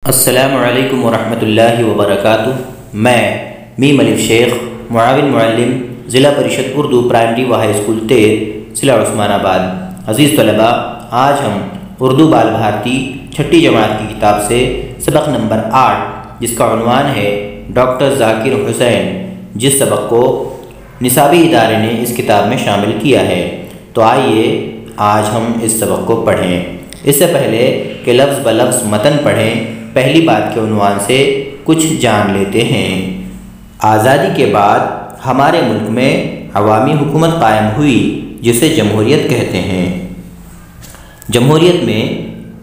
السلام علیکم ورحمۃ اللہ وبرکاتہ۔ میں میم الف شیخ معاون معلم ضلع پریشد اردو پرائمری و ہائی اسکول تیر ضلع عثمان آباد۔ عزیز طلباء، آج ہم اردو بال بھارتی چھٹی جماعت کی کتاب سے سبق نمبر 8 جس کا عنوان ہے ڈاکٹر ذاکر حسین، جس سبق کو نصابی ادارے نے اس کتاب میں شامل کیا ہے۔ تو آئیے آج ہم اس سبق کو پڑھیں۔ اس سے پہلے کہ لفظ بلفظ متن پڑھیں، پہلی بات کے عنوان سے کچھ جان لیتے ہیں۔ آزادی کے بعد ہمارے ملک میں عوامی حکومت قائم ہوئی جسے جمہوریت کہتے ہیں۔ جمہوریت میں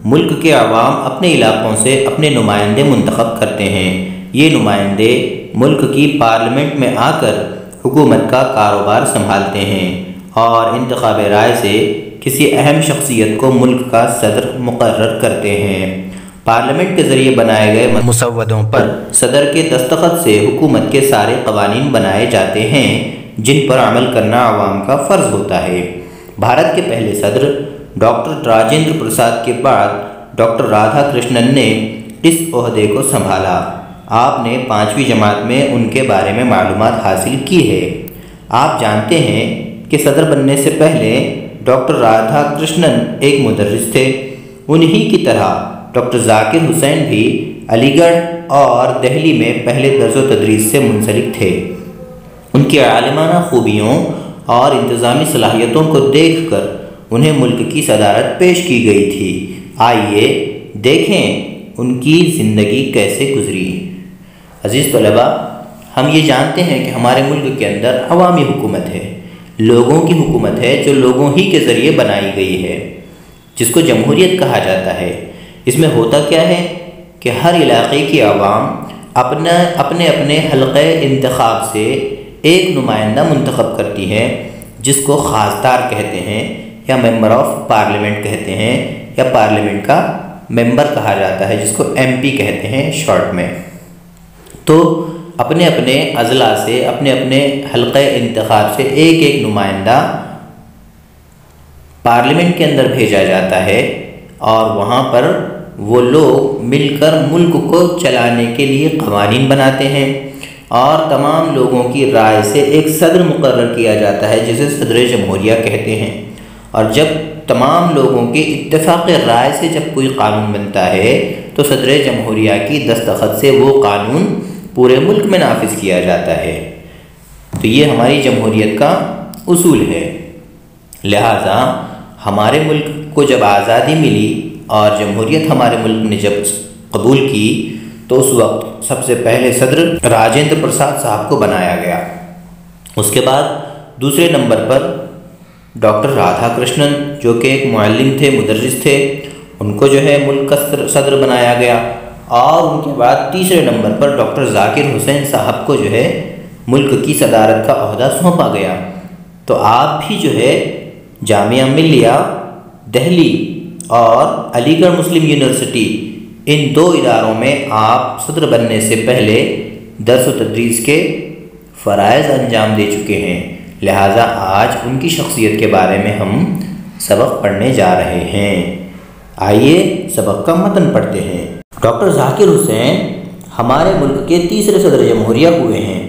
ملک کے عوام اپنے علاقوں سے اپنے نمائندے منتخب کرتے ہیں۔ یہ نمائندے ملک کی پارلیمنٹ میں آ کر حکومت کا کاروبار سنبھالتے ہیں اور انتخاب رائے سے کسی اہم شخصیت کو ملک کا صدر مقرر کرتے ہیں۔ پارلیمنٹ کے ذریعے بنائے گئے مسودوں پر صدر کے دستخط سے حکومت کے سارے قوانین بنائے جاتے ہیں جن پر عمل کرنا عوام کا فرض ہوتا ہے۔ بھارت کے پہلے صدر ڈاکٹر راجندر پرساد کے بعد ڈاکٹر رادھا کرشنن نے اس عہدے کو سنبھالا۔ آپ نے 5ویں جماعت میں ان کے بارے میں معلومات حاصل کی ہے۔ آپ جانتے ہیں کہ صدر بننے سے پہلے ڈاکٹر رادھا کرشنن ایک مدرس تھے۔ انہی کی طرح ڈاکٹر ذاکر حسین بھی علی گڑھ اور دہلی میں پہلے درس و تدریس سے منسلک تھے۔ ان کی عالمانہ خوبیوں اور انتظامی صلاحیتوں کو دیکھ کر انہیں ملک کی صدارت پیش کی گئی تھی۔ آئیے دیکھیں ان کی زندگی کیسے گزری۔ عزیز طلباء، ہم یہ جانتے ہیں کہ ہمارے ملک کے اندر عوامی حکومت ہے، لوگوں کی حکومت ہے جو لوگوں ہی کے ذریعے بنائی گئی ہے، جس کو جمہوریت کہا جاتا ہے۔ اس میں ہوتا کیا ہے کہ ہر علاقے کی عوام اپنے اپنے حلقہ انتخاب سے ایک نمائندہ منتخب کرتی ہے جس کو خاصدار کہتے ہیں یا ممبر آف پارلیمنٹ کہتے ہیں یا پارلیمنٹ کا ممبر کہا جاتا ہے جس کو ایم پی کہتے ہیں شارٹ میں۔ تو اپنے اپنے اضلاع سے اپنے اپنے حلقہ انتخاب سے ایک ایک نمائندہ پارلیمنٹ کے اندر بھیجا جاتا ہے اور وہاں پر وہ لوگ مل کر ملک کو چلانے کے لیے قوانین بناتے ہیں اور تمام لوگوں کی رائے سے ایک صدر مقرر کیا جاتا ہے جسے صدر جمہوریہ کہتے ہیں۔ اور جب تمام لوگوں کے اتفاق رائے سے جب کوئی قانون بنتا ہے تو صدر جمہوریہ کی دستخط سے وہ قانون پورے ملک میں نافذ کیا جاتا ہے۔ تو یہ ہماری جمہوریت کا اصول ہے۔ لہٰذا ہمارے ملک کو جب آزادی ملی اور جمہوریت ہمارے ملک نے جب قبول کی تو اس وقت سب سے پہلے صدر راجندر پرساد صاحب کو بنایا گیا۔ اس کے بعد دوسرے نمبر پر ڈاکٹر رادھا کرشنن جو کہ ایک معلم تھے، مدرس تھے، ان کو جو ہے ملک کا صدر بنایا گیا۔ اور ان کے بعد تیسرے نمبر پر ڈاکٹر ذاکر حسین صاحب کو جو ہے ملک کی صدارت کا عہدہ سونپا گیا۔ تو آپ بھی جو ہے جامعہ ملیہ دہلی اور علی گڑھ مسلم یونیورسٹی، ان دو اداروں میں آپ صدر بننے سے پہلے درس و تدریس کے فرائض انجام دے چکے ہیں۔ لہٰذا آج ان کی شخصیت کے بارے میں ہم سبق پڑھنے جا رہے ہیں۔ آئیے سبق کا متن پڑھتے ہیں۔ ڈاکٹر ذاکر حسین ہمارے ملک کے تیسرے صدر جمہوریہ ہوئے ہیں۔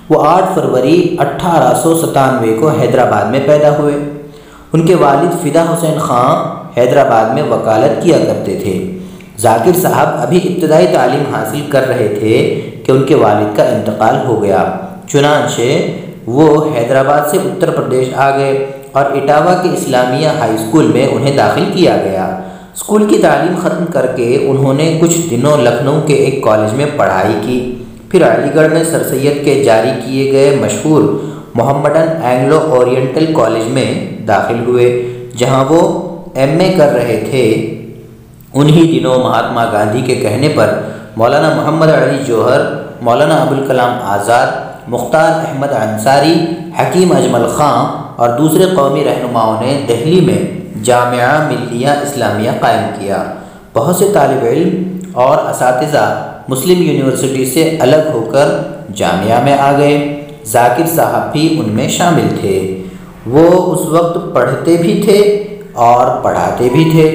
وہ 8 فروری 1897 کو حیدرآباد میں پیدا ہوئے۔ ان کے والد فدا حسین خان حیدرآباد میں وکالت کیا کرتے تھے۔ ذاکر صاحب ابھی ابتدائی تعلیم حاصل کر رہے تھے کہ ان کے والد کا انتقال ہو گیا، چنانچہ وہ حیدرآباد سے اتر پردیش آ گئے اور اٹاوا کے اسلامیہ ہائی اسکول میں انہیں داخل کیا گیا۔ اسکول کی تعلیم ختم کر کے انہوں نے کچھ دنوں لکھنؤ کے ایک کالج میں پڑھائی کی، پھر علی گڑھ میں سر سید کے جاری کیے گئے مشہور محمڈن اینگلو اورینٹل کالج میں داخل ہوئے جہاں وہ ایم اے کر رہے تھے۔ انہی دنوں مہاتما گاندھی کے کہنے پر مولانا محمد علی جوہر، مولانا ابوالکلام آزاد، مختار احمد انصاری، حکیم اجمل خان اور دوسرے قومی رہنماؤں نے دہلی میں جامعہ ملیہ اسلامیہ قائم کیا۔ بہت سے طالب علم اور اساتذہ مسلم یونیورسٹی سے الگ ہو کر جامعہ میں آ گئے۔ ذاکر صاحب بھی ان میں شامل تھے۔ وہ اس وقت پڑھتے بھی تھے اور پڑھاتے بھی تھے۔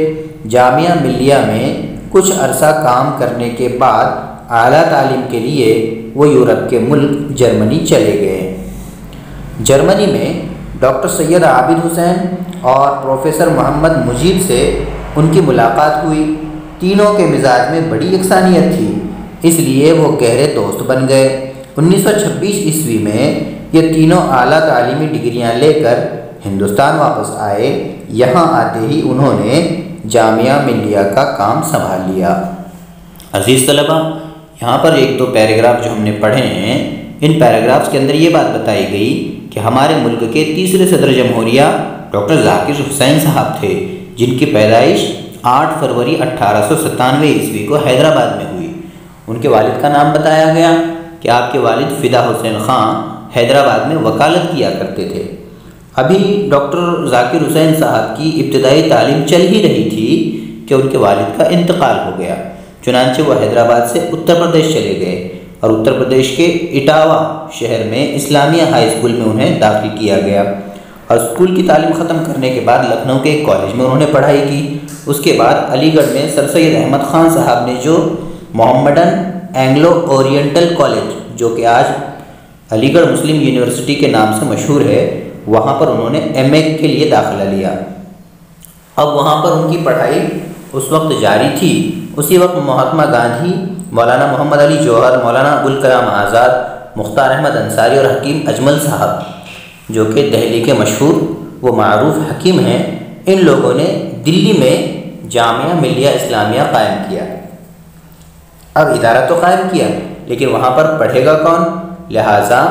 جامعہ ملیہ میں کچھ عرصہ کام کرنے کے بعد اعلیٰ تعلیم کے لیے وہ یورپ کے ملک جرمنی چلے گئے۔ جرمنی میں ڈاکٹر سید عابد حسین اور پروفیسر محمد مجیب سے ان کی ملاقات ہوئی۔ تینوں کے مزاج میں بڑی یکسانیت تھی، اس لیے وہ گہرے دوست بن گئے۔ 1926 عیسوی میں یہ تینوں اعلیٰ تعلیمی ڈگریاں لے کر ہندوستان واپس آئے۔ یہاں آتے ہی انہوں نے جامعہ ملیہ کا کام سنبھال لیا۔ عزیز طلبہ، یہاں پر ایک دو پیراگراف جو ہم نے پڑھے ہیں، ان پیراگرافز کے اندر یہ بات بتائی گئی کہ ہمارے ملک کے تیسرے صدر جمہوریہ ڈاکٹر ذاکر حسین صاحب تھے، جن کی پیدائش 8 فروری 1897 عیسوی کو حیدرآباد میں ہوئی۔ ان کے والد کا نام بتایا گیا کہ آپ کے والد فدا حسین خان حیدرآباد میں وکالت کیا کرتے تھے۔ ابھی ڈاکٹر ذاکر حسین صاحب کی ابتدائی تعلیم چل ہی رہی تھی کہ ان کے والد کا انتقال ہو گیا، چنانچہ وہ حیدرآباد سے اتر پردیش چلے گئے اور اتر پردیش کے اٹاوا شہر میں اسلامیہ ہائی اسکول میں انہیں داخل کیا گیا، اور اسکول کی تعلیم ختم کرنے کے بعد لکھنؤ کے ایک کالج میں انہوں نے پڑھائی کی۔ اس کے بعد علی گڑھ میں سر سید احمد خان صاحب نے جو محمڈن اینگلو اورینٹل کالج، جو کہ آج علی گڑھ مسلم یونیورسٹی کے نام سے مشہور ہے، وہاں پر انہوں نے ایم اے کے لیے داخلہ لیا۔ اب وہاں پر ان کی پڑھائی اس وقت جاری تھی۔ اسی وقت مہاتما گاندھی، مولانا محمد علی جوہر، مولانا ابوالکلام آزاد، مختار احمد انصاری اور حکیم اجمل صاحب، جو کہ دہلی کے مشہور و معروف حکیم ہیں، ان لوگوں نے دلی میں جامعہ ملیہ اسلامیہ قائم کیا۔ اب ادارہ تو قائم کیا، لیکن وہاں پر پڑھے گا کون؟ لہٰذا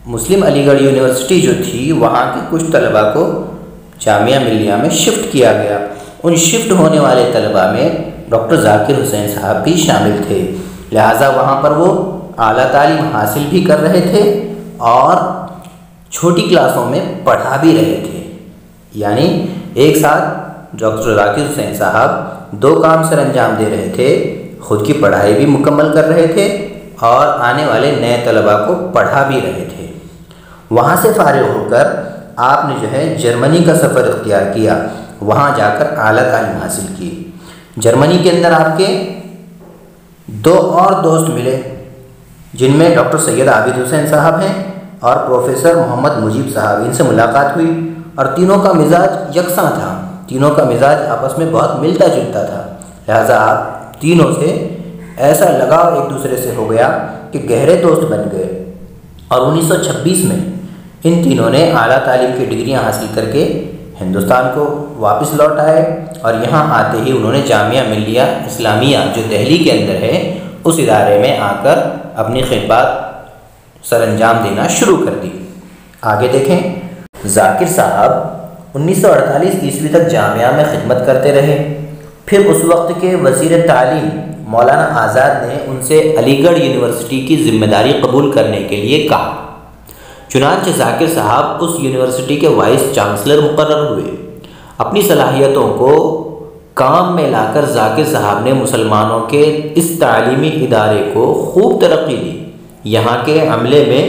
مسلم علی گڑھ یونیورسٹی جو تھی، وہاں کے کچھ طلباء کو جامعہ ملیہ میں شفٹ کیا گیا۔ ان شفٹ ہونے والے طلباء میں ڈاکٹر ذاکر حسین صاحب بھی شامل تھے، لہٰذا وہاں پر وہ اعلیٰ تعلیم حاصل بھی کر رہے تھے اور چھوٹی کلاسوں میں پڑھا بھی رہے تھے۔ یعنی ایک ساتھ ڈاکٹر ذاکر حسین صاحب دو کام سر انجام دے رہے تھے، خود کی پڑھائی بھی مکمل کر رہے تھے اور آنے والے نئے طلباء کو پڑھا بھی رہے تھے۔ وہاں سے فارغ ہو کر آپ نے جو ہے جرمنی کا سفر اختیار کیا، وہاں جا کر اعلیٰ تعلیم حاصل کی۔ جرمنی کے اندر آپ کے دو اور دوست ملے، جن میں ڈاکٹر سید عابد حسین صاحب ہیں اور پروفیسر محمد مجیب صاحب۔ ان سے ملاقات ہوئی اور تینوں کا مزاج یکساں تھا، تینوں کا مزاج آپس میں بہت ملتا جلتا تھا، لہٰذا آپ تینوں سے ایسا لگاؤ ایک دوسرے سے ہو گیا کہ گہرے دوست بن گئے۔ اور 1926 میں ان تینوں نے اعلیٰ تعلیم کی ڈگریاں حاصل کر کے ہندوستان کو واپس لوٹ آئے، اور یہاں آتے ہی انہوں نے جامعہ ملیہ اسلامیہ جو دہلی کے اندر ہے، اس ادارے میں آ کر اپنی خدمات سر انجام دینا شروع کر دی۔ آگے دیکھیں، ذاکر صاحب 1948 عیسوی تک جامعہ میں خدمت کرتے رہے۔ پھر اس وقت کے وزیر تعلیم مولانا آزاد نے ان سے علی گڑھ یونیورسٹی کی ذمہ داری قبول کرنے کے لیے کہا، چنانچہ ذاکر صاحب اس یونیورسٹی کے وائس چانسلر مقرر ہوئے۔ اپنی صلاحیتوں کو کام میں لا کر ذاکر صاحب نے مسلمانوں کے اس تعلیمی ادارے کو خوب ترقی دی، یہاں کے عملے میں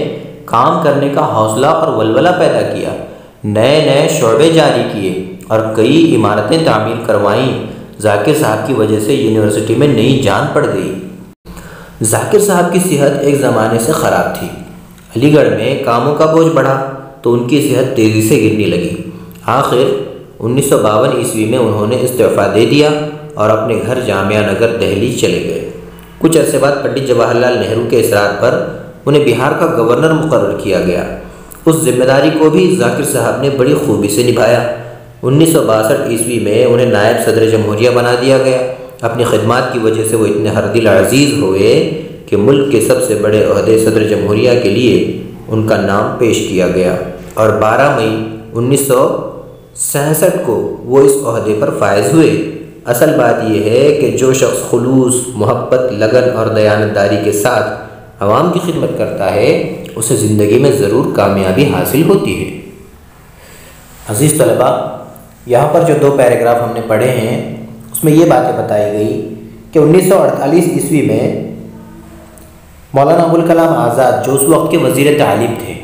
کام کرنے کا حوصلہ اور ولولہ پیدا کیا، نئے نئے شعبے جاری کیے اور کئی عمارتیں تعمیر کروائیں۔ ذاکر صاحب کی وجہ سے یونیورسٹی میں نئی جان پڑ گئی۔ ذاکر صاحب کی صحت ایک زمانے سے خراب تھی۔ علی گڑھ میں کاموں کا بوجھ بڑھا تو ان کی صحت تیزی سے گرنے لگی۔ آخر 1952 عیسوی میں انہوں نے استعفیٰ دے دیا اور اپنے گھر جامعہ نگر دہلی چلے گئے۔ کچھ عرصے بعد پنڈت جواہر لال نہرو کے اصرار پر انہیں بہار کا گورنر مقرر کیا گیا۔ اس ذمہ داری کو بھی ذاکر صاحب نے بڑی خوبی سے نبھایا۔ 1962 عیسوی میں انہیں نائب صدر جمہوریہ بنا دیا گیا۔ اپنی خدمات کی وجہ سے وہ اتنے ہردل عزیز ہوئے کہ ملک کے سب سے بڑے عہدے صدر جمہوریہ کے لیے ان کا نام پیش کیا گیا، اور 12 مئی 1967 کو وہ اس عہدے پر فائز ہوئے۔ اصل بات یہ ہے کہ جو شخص خلوص، محبت، لگن اور دیانتداری کے ساتھ عوام کی خدمت کرتا ہے، اسے زندگی میں ضرور کامیابی حاصل ہوتی ہے۔ عزیز طلباء، یہاں پر جو 2 پیراگراف ہم نے پڑھے ہیں، اس میں یہ باتیں بتائی گئی کہ 1948 عیسوی میں مولانا ابوالکلام آزاد جو اس وقت کے وزیر تعلیم تھے،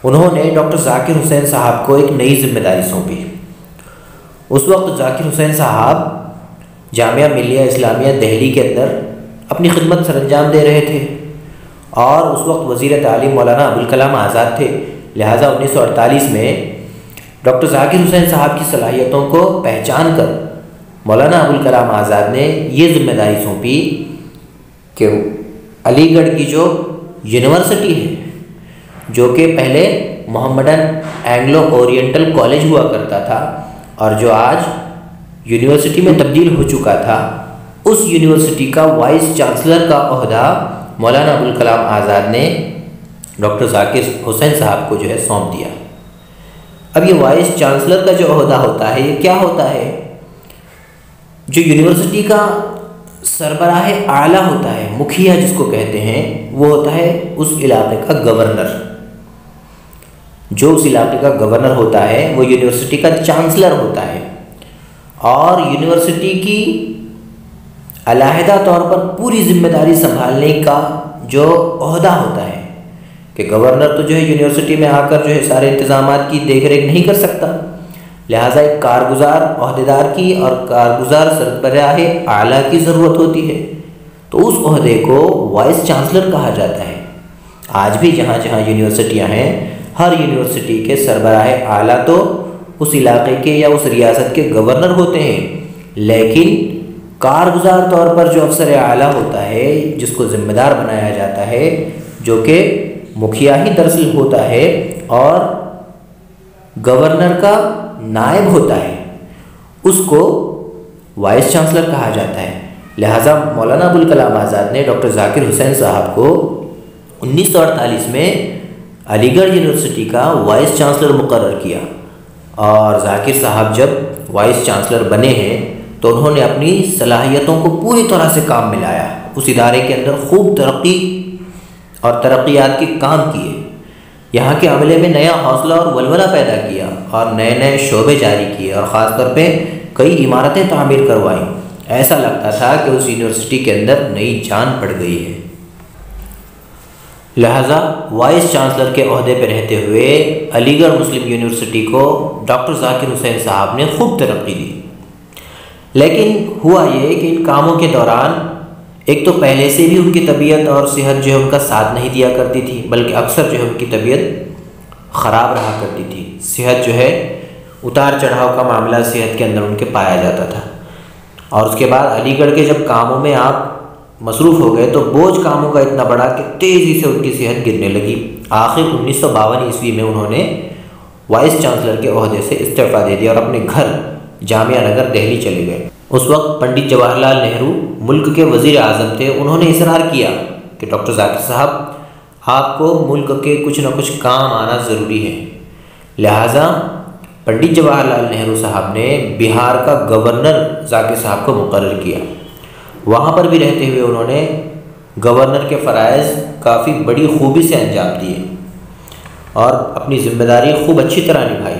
انہوں نے ڈاکٹر ذاکر حسین صاحب کو ایک نئی ذمہ داری سونپی۔ اس وقت ذاکر حسین صاحب جامعہ ملیہ اسلامیہ دہلی کے اندر اپنی خدمت سر انجام دے رہے تھے، اور اس وقت وزیر تعلیم مولانا ابوالکلام آزاد تھے۔ لہٰذا 1948 میں ڈاکٹر ذاکر حسین صاحب کی صلاحیتوں کو پہچان کر مولانا ابوالکلام آزاد نے یہ ذمہ داری سونپی کہ علی گڑھ کی جو یونیورسٹی ہے، جو کہ پہلے محمڈن اینگلو اورینٹل کالج ہوا کرتا تھا اور جو آج یونیورسٹی میں تبدیل ہو چکا تھا، اس یونیورسٹی کا وائس چانسلر کا عہدہ مولانا ابوالکلام آزاد نے ڈاکٹر ذاکر حسین صاحب کو جو ہے سونپ دیا۔ اب یہ وائس چانسلر کا جو عہدہ ہوتا ہے، یہ کیا ہوتا ہے؟ جو یونیورسٹی کا سربراہ اعلیٰ ہوتا ہے، مکھیا جس کو کہتے ہیں، وہ ہوتا ہے اس علاقے کا گورنر۔ جو اس علاقے کا گورنر ہوتا ہے وہ یونیورسٹی کا چانسلر ہوتا ہے، اور یونیورسٹی کی علیحدہ طور پر پوری ذمہ داری سنبھالنے کا جو عہدہ ہوتا ہے کہ گورنر تو جو ہے یونیورسٹی میں آ کر جو ہے سارے انتظامات کی دیکھ ریکھ نہیں کر سکتا، لہٰذا ایک کارگزار عہدیدار کی اور کارگزار سربراہ اعلیٰ کی ضرورت ہوتی ہے، تو اس عہدے کو وائس چانسلر کہا جاتا ہے۔ آج بھی جہاں جہاں یونیورسٹیاں ہیں، ہر یونیورسٹی کے سربراہ اعلیٰ تو اس علاقے کے یا اس ریاست کے گورنر ہوتے ہیں، لیکن کارگزار طور پر جو افسر اعلیٰ ہوتا ہے، جس کو ذمہ دار بنایا جاتا ہے، جو کہ مکھیا ہی دراصل ہوتا ہے اور گورنر کا نائب ہوتا ہے، اس کو وائس چانسلر کہا جاتا ہے۔ لہٰذا مولانا ابوالکلام آزاد نے ڈاکٹر ذاکر حسین صاحب کو 1948 میں علی گڑھ یونیورسٹی کا وائس چانسلر مقرر کیا، اور ذاکر صاحب جب وائس چانسلر بنے ہیں تو انہوں نے اپنی صلاحیتوں کو پوری طرح سے کام میں لایا، اس ادارے کے اندر خوب ترقی اور ترقیات کے کام کیے، یہاں کے عملے میں نیا حوصلہ اور ولولہ پیدا کیا، اور نئے نئے شعبے جاری کیے، اور خاص طور پہ کئی عمارتیں تعمیر کروائیں۔ ایسا لگتا تھا کہ اس یونیورسٹی کے اندر نئی جان پڑ گئی ہے۔ لہٰذا وائس چانسلر کے عہدے پہ رہتے ہوئے علی گڑھ مسلم یونیورسٹی کو ڈاکٹر ذاکر حسین صاحب نے خوب ترقی دی، لیکن ہوا یہ کہ ان کاموں کے دوران ایک تو پہلے سے بھی ان کی طبیعت اور صحت جو ہے ان کا ساتھ نہیں دیا کرتی تھی، بلکہ اکثر جو ہے ان کی طبیعت خراب رہا کرتی تھی، صحت جو ہے اتار چڑھاؤ کا معاملہ صحت کے اندر ان کے پایا جاتا تھا۔ اور اس کے بعد علی گڑھ کے جب کاموں میں آپ مصروف ہو گئے تو بوجھ کاموں کا اتنا بڑا کہ تیزی سے ان کی صحت گرنے لگی۔ آخر 1952 عیسوی میں انہوں نے وائس چانسلر کے عہدے سے استعفیٰ دے دیا اور اپنے گھر جامعہ نگر دہلی چلے گئے۔ اس وقت پنڈت جواہر لال نہرو ملک کے وزیر اعظم تھے، انہوں نے اصرار کیا کہ ڈاکٹر ذاکر صاحب آپ کو ملک کے کچھ نہ کچھ کام آنا ضروری ہے، لہٰذا پنڈت جواہر لال نہرو صاحب نے بہار کا گورنر ذاکر صاحب کو مقرر کیا۔ وہاں پر بھی رہتے ہوئے انہوں نے گورنر کے فرائض کافی بڑی خوبی سے انجام دیے اور اپنی ذمہ داری خوب اچھی طرح نبھائی۔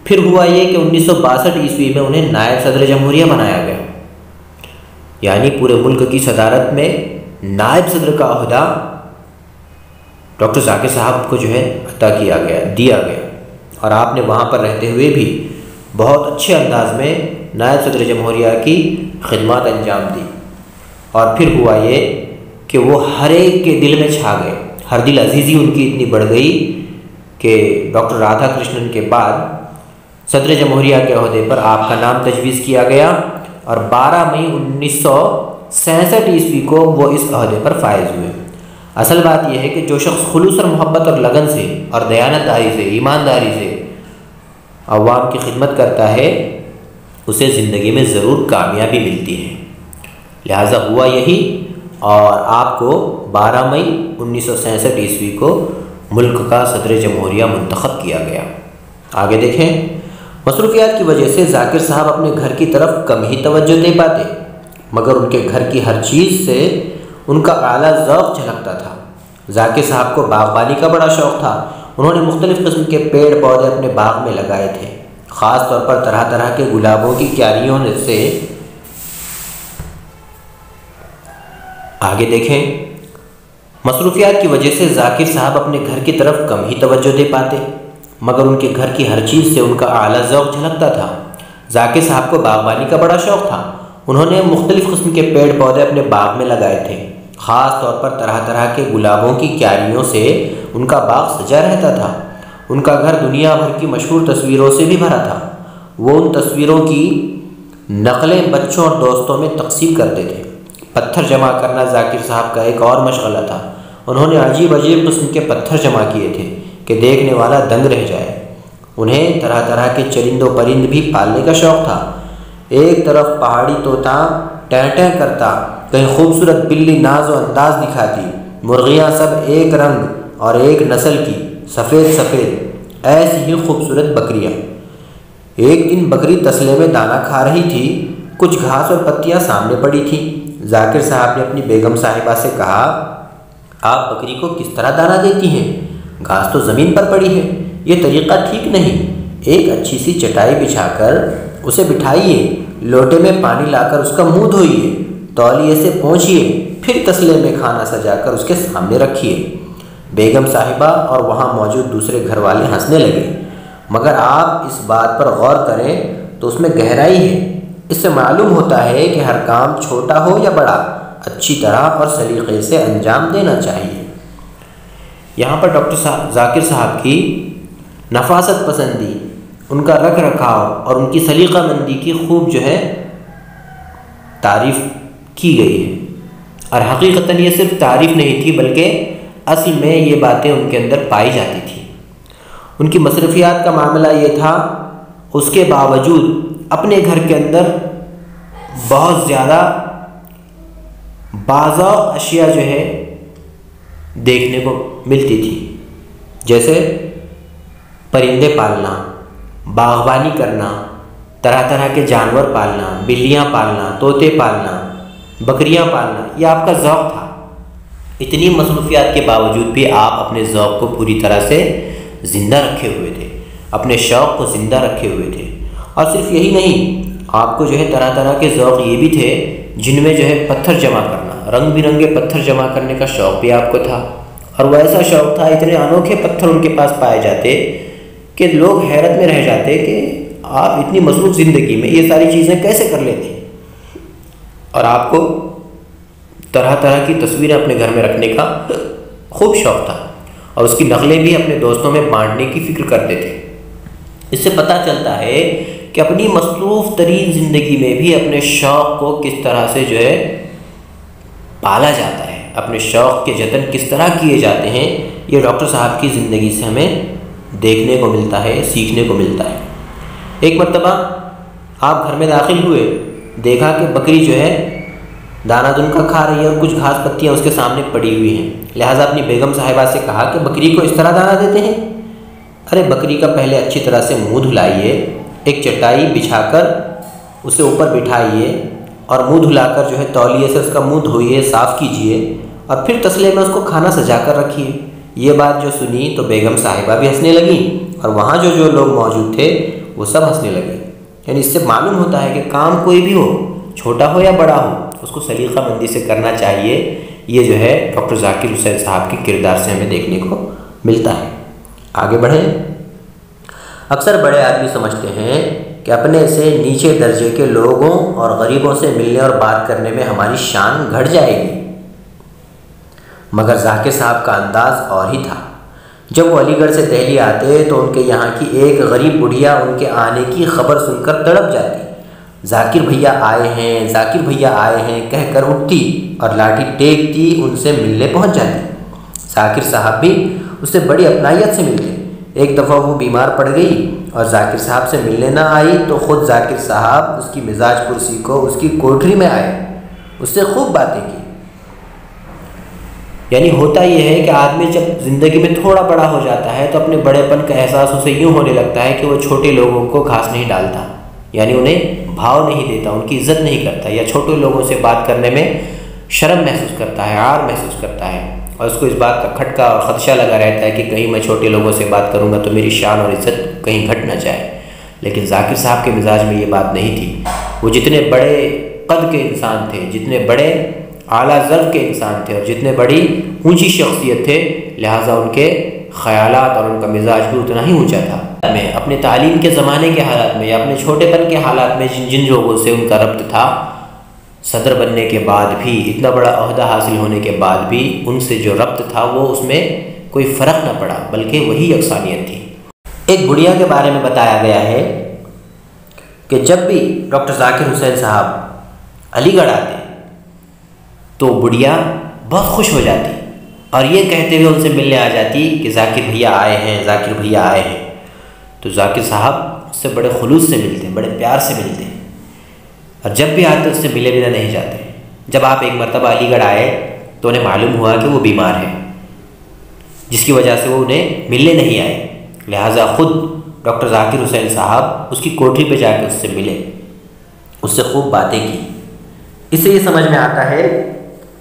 پھر ہوا یہ کہ 1962 عیسوی میں انہیں نائب صدر جمہوریہ بنایا گیا، یعنی پورے ملک کی صدارت میں نائب صدر کا عہدہ ڈاکٹر ذاکر صاحب کو جو ہے عطا دیا گیا، اور آپ نے وہاں پر رہتے ہوئے بھی بہت اچھے انداز میں نائب صدر جمہوریہ کی خدمات انجام دی۔ اور پھر ہوا یہ کہ وہ ہر ایک کے دل میں چھا گئے، ہر دل عزیزی ان کی اتنی بڑھ گئی کہ ڈاکٹر رادھا کرشنن کے بعد صدر جمہوریہ کے عہدے پر آپ کا نام تجویز کیا گیا، اور 12 مئی 1967 عیسوی کو وہ اس عہدے پر فائز ہوئے۔ اصل بات یہ ہے کہ جو شخص خلوص اور محبت اور لگن سے اور دیانتداری سے، ایمانداری سے عوام کی خدمت کرتا ہے، اسے زندگی میں ضرور کامیابی ملتی ہے۔ لہٰذا ہوا یہی، اور آپ کو 12 مئی 1967 عیسوی کو ملک کا صدر جمہوریہ منتخب کیا گیا۔ آگے دیکھیں، مصروفیات کی وجہ سے ذاکر صاحب اپنے گھر کی طرف کم ہی توجہ دے پاتے، مگر ان کے گھر کی ہر چیز سے ان کا اعلیٰ ذوق جھلکتا تھا۔ ذاکر صاحب کو باغبانی کا بڑا شوق تھا، انہوں نے مختلف قسم کے پیڑ پودے اپنے باغ میں لگائے تھے، خاص طور پر طرح طرح کے گلابوں کی کیاریوں سے۔ آگے دیکھیں، مصروفیات کی وجہ سے ذاکر صاحب اپنے گھر کی طرف کم ہی توجہ دے پاتے، مگر ان کے گھر کی ہر چیز سے ان کا اعلیٰ ذوق جھلکتا تھا۔ ذاکر صاحب کو باغبانی کا بڑا شوق تھا، انہوں نے مختلف قسم کے پیڑ پودے اپنے باغ میں لگائے تھے، خاص طور پر طرح طرح کے گلابوں کی کیاریوں سے ان کا باغ سجا رہتا تھا۔ ان کا گھر دنیا بھر کی مشہور تصویروں سے بھی بھرا تھا۔ وہ ان تصویروں کی نقلیں بچوں اور دوستوں میں تقسیم کرتے تھے۔ پتھر جمع کرنا ذاکر صاحب کا ایک اور مشغلہ تھا۔ انہوں نے عجیب عجیب قسم کے پتھر جمع کیے تھے کہ دیکھنے والا دنگ رہ جائے۔ انہیں طرح طرح کے چرند و پرند بھی پالنے کا شوق تھا۔ ایک طرف پہاڑی طوطا ٹیں ٹیں کرتا، کہیں خوبصورت بلی ناز و انداز دکھاتی، مرغیاں سب ایک رنگ اور ایک نسل کی، سفید سفید، ایسی ہی خوبصورت بکریاں۔ ایک دن بکری تسلے میں دانہ کھا رہی تھی، کچھ گھاس اور پتیاں سامنے پڑی تھیں۔ ذاکر صاحب نے اپنی بیگم صاحبہ سے کہا، آپ بکری کو کس طرح دانہ دیتی ہیں؟ گھاس تو زمین پر پڑی ہے، یہ طریقہ ٹھیک نہیں۔ ایک اچھی سی چٹائی بچھا کر اسے بٹھائیے، لوٹے میں پانی لا کر اس کا منہ دھوئیے، تولیے سے پونچھیے، پھر تسلے میں کھانا سجا کر اس کے سامنے رکھیے۔ بیگم صاحبہ اور وہاں موجود دوسرے گھر والے ہنسنے لگے، مگر آپ اس بات پر غور کریں تو اس میں گہرائی ہے۔ اس سے معلوم ہوتا ہے کہ ہر کام چھوٹا ہو یا بڑا اچھی طرح اور سلیقے سے انجام دینا چاہیے۔ یہاں پر ڈاکٹر ذاکر صاحب کی نفاست پسندی، ان کا رکھ رکھاؤ اور ان کی سلیقہ مندی کی خوب تعریف کی گئی ہے، اور حقیقتاً یہ صرف تعریف نہیں تھی بلکہ اصل میں یہ باتیں ان کے اندر پائی جاتی تھی۔ ان کی مصروفیات کا معاملہ یہ تھا، اس کے باوجود اپنے گھر کے اندر بہت زیادہ بازا اشیاء دیکھنے کو ملتی تھی، جیسے پرندے پالنا، باغبانی کرنا، طرح طرح کے جانور پالنا، بلیاں پالنا، طوطے پالنا، بکریاں پالنا، یہ آپ کا ذوق تھا۔ اتنی مصروفیات کے باوجود بھی آپ اپنے ذوق کو پوری طرح سے زندہ رکھے ہوئے تھے، اپنے شوق کو زندہ رکھے ہوئے تھے۔ اور صرف یہی نہیں، آپ کو طرح طرح کے ذوق یہ بھی تھے جن میں پتھر جمع کرنا، رنگ برنگے پتھر جمع کرنے کا شوق بھی آپ کو تھا۔ اور وہ ایسا شوق تھا، اتنے انوکھے پتھر ان کے پاس پائے جاتے کہ لوگ حیرت میں رہ جاتے کہ آپ اتنی مصروف زندگی میں یہ ساری چیزیں کیسے کر لیتے ہیں۔ اور آپ کو طرح طرح کی تصویریں اپنے گھر میں رکھنے کا خوب شوق تھا، اور اس کی نقلیں بھی اپنے دوستوں میں بانٹنے کی فکر کرتے تھے۔ اس سے پتہ چلتا ہے کہ اپنی مصروف ترین زندگی میں بھی اپنے شوق کو کس طرح سے پالا جاتا ہے، اپنے شوق کے جتن کس طرح کیے جاتے ہیں، یہ ڈاکٹر صاحب کی زندگی سے ہمیں دیکھنے کو ملتا ہے، سیکھنے کو ملتا ہے۔ ایک مرتبہ آپ گھر میں داخل ہوئے، دیکھا کہ بکری دانہ دن کا کھا رہی ہے اور کچھ گھاس پتیاں اس کے سامنے پڑی ہوئی ہیں۔ لہٰذا اپنی بیگم صاحبہ سے کہا کہ بکری کو اس طرح دانہ دیتے ہیں؟ ارے بکری کا پہلے اچھی طرح سے منہ دھلائیے، ایک چٹائی بچھا کر اسے اوپر بٹھائیے اور منہ دھلا کر تولیے سے اس کا منہ دھوئیے، صاف کیجئے، اور پھر تسلے میں اس کو کھانا سجا کر رکھیے۔ یہ بات سنی تو بیگم صاحبہ بھی ہنسنے لگیں، اور وہاں جو لوگ موجود تھے وہ سب ہنسنے لگے۔ یعنی اس سے معلوم ہوتا ہے کہ کام کوئی بھی ہو، چھوٹا ہو یا بڑا ہو، اس کو سلیقہ مندی سے کرنا چاہیے۔ یہ ڈاکٹر ذاکر حسین صاحب کے کردار سے ہمیں دیکھنے کو ملتا ہے۔ آگے بڑھیں۔ اکثر بڑے آدمی سمجھتے ہیں کہ اپنے سے نیچے درجے کے لوگوں اور غریبوں سے ملنے اور بات کرنے میں ہماری شان گھٹ جائے گی، مگر ذاکر صاحب کا انداز اور ہی تھا۔ جب وہ علی گڑھ سے دہلی آتے تو ان کے یہاں کی ایک غریب بڑھیا ان کے آنے کی خبر سن کر تڑپ جاتی۔ ذاکر بھیا آئے ہیں، ذاکر بھیا آئے ہیں کہہ کر اٹھتی اور لاٹھی ٹیکتی ان سے ملنے پہنچ جاتی۔ ذاکر صاحب بھی اس سے بڑی اپنائیت سے ملتے۔ ایک دفعہ وہ بیمار پڑ گئی اور ذاکر صاحب سے ملنے نہ آئی تو خود ذاکر صاحب اس کی مزاج پرسی کو اس کی کوٹری میں آئے، اس سے خوب باتیں کی۔ یعنی ہوتا یہ ہے کہ آدمی جب زندگی میں تھوڑا بڑا ہو جاتا ہے تو اپنے بڑے پن کا احساس اسے یوں ہونے لگتا ہے کہ وہ چھوٹے لوگوں کو گھاس نہیں ڈالتا، یعنی انہیں بھاؤ نہیں دیتا، ان کی عزت نہیں کرتا، یا چھوٹے لوگوں سے بات کرنے میں شرم محسوس کرتا ہے، عار محسوس کرتا ہے، اور اس کو اس بات کا کھٹکا اور خدشہ لگا رہتا ہے کہ کہیں میں چھوٹے لوگوں سے بات کروں گا تو میری شان اور عزت کہیں گھٹ نہ جائے۔ لیکن ذاکر صاحب کے مزاج میں یہ بات نہیں تھی۔ وہ جتنے بڑے قد کے انسان تھے، جتنے بڑے اعلیٰ ضرب کے انسان تھے اور جتنے بڑی اونچی شخصیت تھے، لہٰذا ان کے خیالات اور ان کا مزاج بھی اتنا ہی اونچا تھا۔ میں اپنے تعلیم کے زمانے کے حالات میں یا اپنے چھوٹے پن کے حالات میں جن لوگوں سے ان کا ربط تھا، صدر بننے کے بعد بھی، اتنا بڑا عہدہ حاصل ہونے کے بعد بھی ان سے جو ربط تھا وہ اس میں کوئی فرق نہ پڑا، بلکہ وہی یکسانیت تھی۔ ایک بڑھیا کے بارے میں بتایا گیا ہے کہ جب بھی ڈاکٹر ذاکر حسین صاحب علی گڑھ آتے تو بڑھیا بہت خوش ہو جاتی اور یہ کہتے ہوئے ان سے ملنے آ جاتی کہ ذاکر بھیا آئے ہیں، ذاکر بھیا آئے ہیں۔ تو ذاکر صاحب اس سے بڑے خلوص سے ملتے ہیں، بڑے پیار سے ملتے ہیں، اور جب بھی آتے اس سے ملے بنا نہیں جاتے۔ جب آپ ایک مرتبہ علی گڑھ آئے تو انہیں معلوم ہوا کہ وہ بیمار ہے، جس کی وجہ سے وہ انہیں ملنے نہیں آئے، لہٰذا خود ڈاکٹر ذاکر حسین صاحب اس کی کوٹھی پہ جا کے اس سے ملے، اس سے خوب باتیں کی۔ اس سے یہ سمجھ میں آتا ہے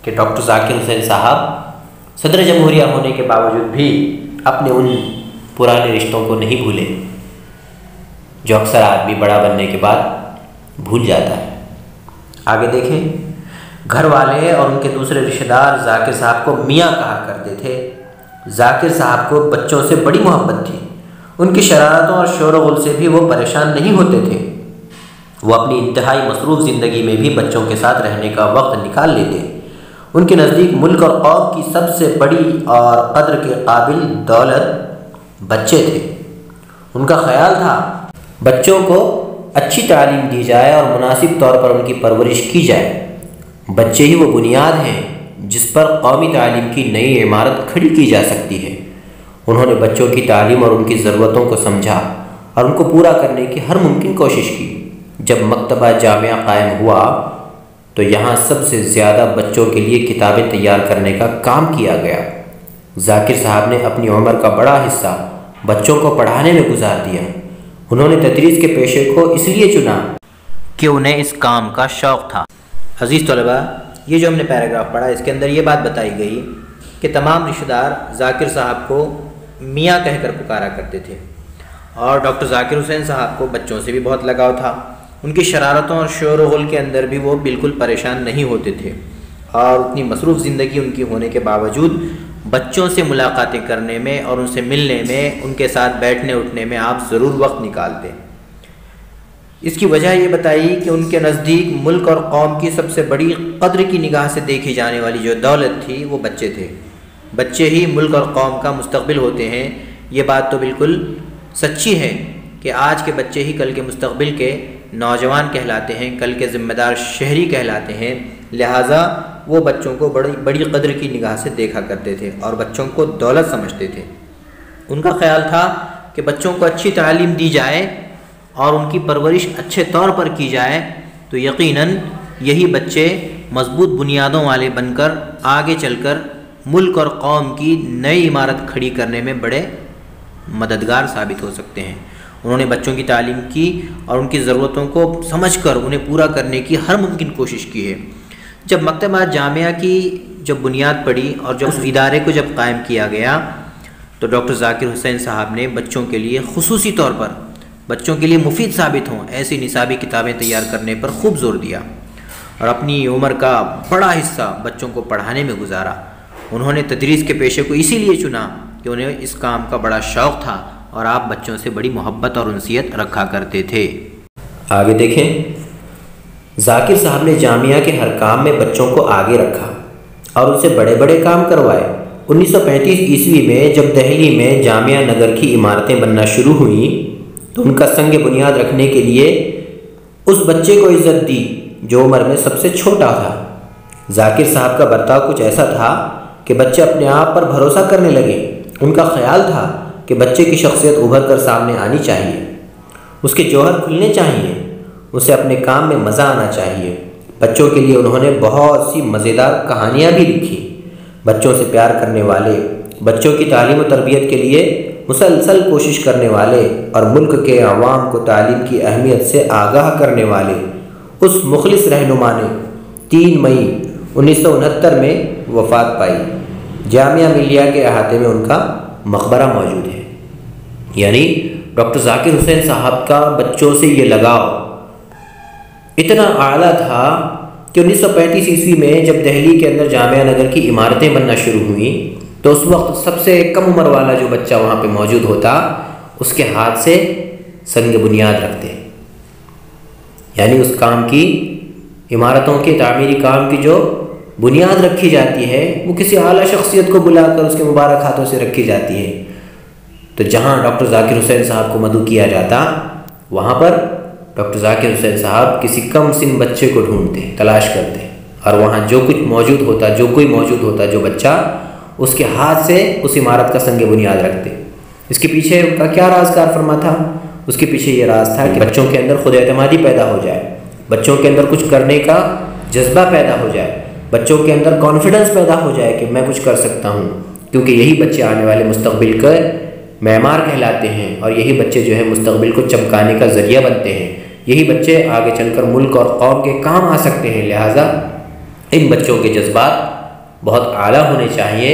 کہ ڈاکٹر ذاکر حسین صاحب صدر جمہوریہ ہونے کے باوجود بھی اپنے ان پرانے رشتوں کو نہیں بھولے جو اکثر آدمی بڑا بننے کے بعد بھول جاتا ہے۔ آگے دیکھیں، گھر والے اور ان کے دوسرے رشتہ دار ذاکر صاحب کو میاں کہا کرتے تھے۔ ذاکر صاحب کو بچوں سے بڑی محبت تھی، ان کی شرارتوں اور شور و غل سے بھی وہ پریشان نہیں ہوتے تھے۔ وہ اپنی انتہائی مصروف زندگی میں بھی بچوں کے ساتھ رہنے کا وقت نکال لیتے۔ ان کے نزدیک ملک اور قوم کی سب سے بڑی اور قدر کے قابل دولت بچے تھے۔ ان کا خیال تھا بچوں کو اچھی تعلیم دی جائے اور مناسب طور پر ان کی پرورش کی جائے۔ بچے ہی وہ بنیاد ہیں جس پر قومی تعلیم کی نئی عمارت کھڑی کی جا سکتی ہے۔ انہوں نے بچوں کی تعلیم اور ان کی ضرورتوں کو سمجھا اور ان کو پورا کرنے کی ہر ممکن کوشش کی۔ جب مکتبہ جامعہ قائم ہوا تو یہاں سب سے زیادہ بچوں کے لیے کتابیں تیار کرنے کا کام کیا گیا۔ ذاکر صاحب نے اپنی عمر کا بڑا حصہ بچوں کو پڑھانے میں گزار دیا۔ انہوں نے تدریس کے پیشے کو اس لیے چنا کہ انہیں اس کام کا شوق تھا۔ عزیز طلباء، یہ جو ہم نے پیراگراف پڑھا اس کے اندر یہ بات بتائی گئی کہ تمام رشتہ دار ذاکر صاحب کو میاں کہہ کر پکارا کرتے تھے، اور ڈاکٹر ذاکر حسین صاحب کو بچوں سے بھی بہت لگاؤ تھا۔ ان کی شرارتوں اور شور و غل کے اندر بھی وہ بالکل پریشان نہیں ہوتے تھے، اور اتنی مصروف زندگی ان کی ہونے کے باوجود بچوں سے ملاقاتیں کرنے میں اور ان سے ملنے میں، ان کے ساتھ بیٹھنے اٹھنے میں آپ ضرور وقت نکالتے۔ اس کی وجہ یہ بتائی کہ ان کے نزدیک ملک اور قوم کی سب سے بڑی قدر کی نگاہ سے دیکھی جانے والی جو دولت تھی وہ بچے تھے۔ بچے ہی ملک اور قوم کا مستقبل ہوتے ہیں۔ یہ بات تو بالکل سچی ہے کہ آج کے بچے ہی کل کے مستقبل کے نوجوان کہلاتے ہیں، کل کے ذمہ دار شہری کہلاتے ہیں۔ لہٰذا وہ بچوں کو بڑی قدر کی نگاہ سے دیکھا کرتے تھے اور بچوں کو دولت سمجھتے تھے۔ ان کا خیال تھا کہ بچوں کو اچھی تعلیم دی جائے اور ان کی پرورش اچھے طور پر کی جائے تو یقیناً یہی بچے مضبوط بنیادوں والے بن کر آگے چل کر ملک اور قوم کی نئی عمارت کھڑی کرنے میں بڑے مددگار ثابت ہو سکتے ہیں۔ انہوں نے بچوں کی تعلیم کی اور ان کی ضرورتوں کو سمجھ کر انہیں پورا کرنے کی ہر ممکن کوشش کی ہے۔ جب مکتبہ جامعہ کی جب بنیاد پڑی اور جب اس ادارے کو جب قائم کیا گیا تو ڈاکٹر ذاکر حسین صاحب نے بچوں کے لیے خصوصی طور پر بچوں کے لیے مفید ثابت ہوں ایسی نصابی کتابیں تیار کرنے پر خوب زور دیا اور اپنی عمر کا بڑا حصہ بچوں کو پڑھانے میں گزارا۔ انہوں نے تدریس کے پیشے کو اسی لیے چنا کہ انہیں اس کام کا بڑا شوق تھا اور آپ بچوں سے بڑی محبت اور انسیت رکھا کرتے تھے۔ آگے دیکھیں، ذاکر صاحب نے جامعہ کے ہر کام میں بچوں کو آگے رکھا اور ان سے بڑے بڑے کام کروائے۔ 1935 عیسوی میں جب دہلی میں جامعہ نگر کی عمارتیں بننا شروع ہوئیں تو ان کا سنگ بنیاد رکھنے کے لیے اس بچے کو عزت دی جو عمر میں سب سے چھوٹا تھا۔ ذاکر صاحب کا برتاؤ کچھ ایسا تھا کہ بچے اپنے آپ پر بھروسہ کرنے لگے۔ ان کا خیال تھا کہ بچے کی شخصیت ابھر کر سامنے آنی چاہیے، اس کے جوہر کھلنے چاہیے، اسے اپنے کام میں مزہ آنا چاہیے۔ بچوں کے لیے انہوں نے بہت سی مزیدار کہانیاں بھی لکھی۔ بچوں سے پیار کرنے والے، بچوں کی تعلیم و تربیت کے لیے مسلسل کوشش کرنے والے اور ملک کے عوام کو تعلیم کی اہمیت سے آگاہ کرنے والے اس مخلص رہنما نے 3 مئی 1969 میں وفات پائی۔ جامعہ ملیہ کے احاطے میں ان کا مقبرہ موجود ہے۔ یعنی ڈاکٹر ذاکر حسین صاحب کا بچوں سے یہ لگاؤ اتنا اعلیٰ تھا کہ 1935 عیسوی میں جب دہلی کے اندر جامعہ نگر کی عمارتیں بننا شروع ہوئیں تو اس وقت سب سے کم عمر والا جو بچہ وہاں پہ موجود ہوتا اس کے ہاتھ سے سنگ بنیاد رکھتے، یعنی اس کام کی عمارتوں کے تعمیری کام کی جو بنیاد رکھی جاتی ہے وہ کسی اعلیٰ شخصیت کو بلا کر اس کے مبارک ہاتھوں سے رکھی جاتی ہے۔ تو جہاں ڈاکٹر ذاکر حسین صاحب کو مدعو کیا جاتا، وہاں پر ڈاکٹر ذاکر حسین صاحب کسی کم سن بچے کو ڈھونڈتے، تلاش کرتے، اور وہاں جو کوئی موجود ہوتا جو بچہ، اس کے ہاتھ سے اس عمارت کا سنگ بنیاد رکھتے۔ اس کے پیچھے ان کا کیا راز کار فرما تھا؟ اس کے پیچھے یہ راز تھا کہ بچوں کے اندر خود اعتمادی پیدا ہو جائے، بچوں کے اندر کچھ کرنے کا جذبہ پیدا ہو جائے، بچوں کے اندر کانفیڈنس پیدا ہو جائے کہ میں کچھ کر سکتا ہوں، کیونکہ یہی بچے آنے والے مستقبل کے معمار کہلاتے ہیں، اور یہی بچے جو ہے مستقبل کو چمکانے کا ذریعہ بنتے ہیں، یہی بچے آگے چل کر ملک اور قوم کے کام آ سکتے ہیں۔ لہٰذا ان بچوں کے جذبات بہت اعلیٰ ہونے چاہیے،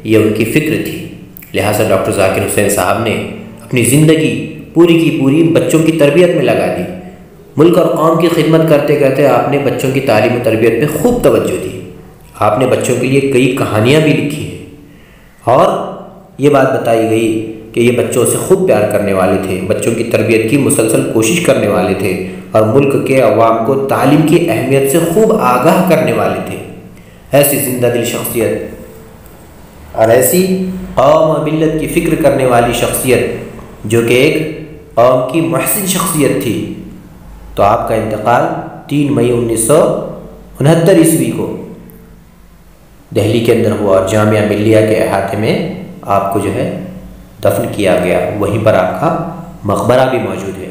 یہ ان کی فکر تھی۔ لہٰذا ڈاکٹر ذاکر حسین صاحب نے اپنی زندگی پوری کی پوری بچوں کی تربیت میں لگا دی۔ ملک اور قوم کی خدمت کرتے کرتے آپ نے بچوں کی تعلیم و تربیت پہ خوب توجہ دی۔ آپ نے بچوں کے لیے کئی کہانیاں بھی لکھی ہیں، اور یہ بات بتائی گئی کہ یہ بچوں سے خوب پیار کرنے والے تھے، بچوں کی تربیت کی مسلسل کوشش کرنے والے تھے، اور ملک کے عوام کو تعلیم کی اہمیت سے خوب آگاہ کرنے والے تھے۔ ایسی زندہ دل شخصیت اور ایسی قوم و ملت کی فکر کرنے والی شخصیت جو کہ ایک قوم کی محسن شخصیت تھی، تو آپ کا انتقال 3 مئی 1969 عیسوی کو دہلی کے اندر ہوا، اور جامعہ ملیہ کے احاطے میں آپ کو جو ہے دفن کیا گیا، وہیں پر آپ کا مقبرہ بھی موجود ہے۔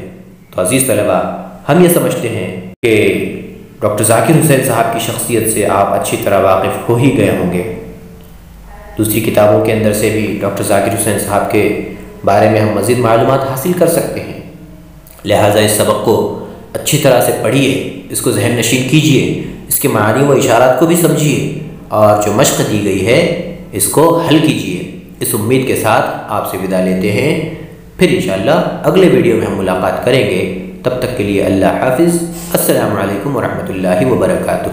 تو عزیز طلباء، ہم یہ سمجھتے ہیں کہ ڈاکٹر ذاکر حسین صاحب کی شخصیت سے آپ اچھی طرح واقف ہو ہی گئے ہوں گے۔ دوسری کتابوں کے اندر سے بھی ڈاکٹر ذاکر حسین صاحب کے بارے میں ہم مزید معلومات حاصل کر سکتے ہیں۔ لہٰذا اس سبق کو اچھی طرح سے پڑھیے، اس کو ذہن نشین کیجیے، اس کے معانی و اشارات کو بھی سمجھیے، اور جو مشق دی گئی ہے اس کو حل کیجیے۔ اس امید کے ساتھ آپ سے وداع لیتے ہیں، پھر انشاءاللہ اگلے ویڈیو میں ہم ملاقات کریں گے۔ تب تک کے لیے اللہ حافظ۔ السلام علیکم ورحمۃ اللہ وبرکاتہ۔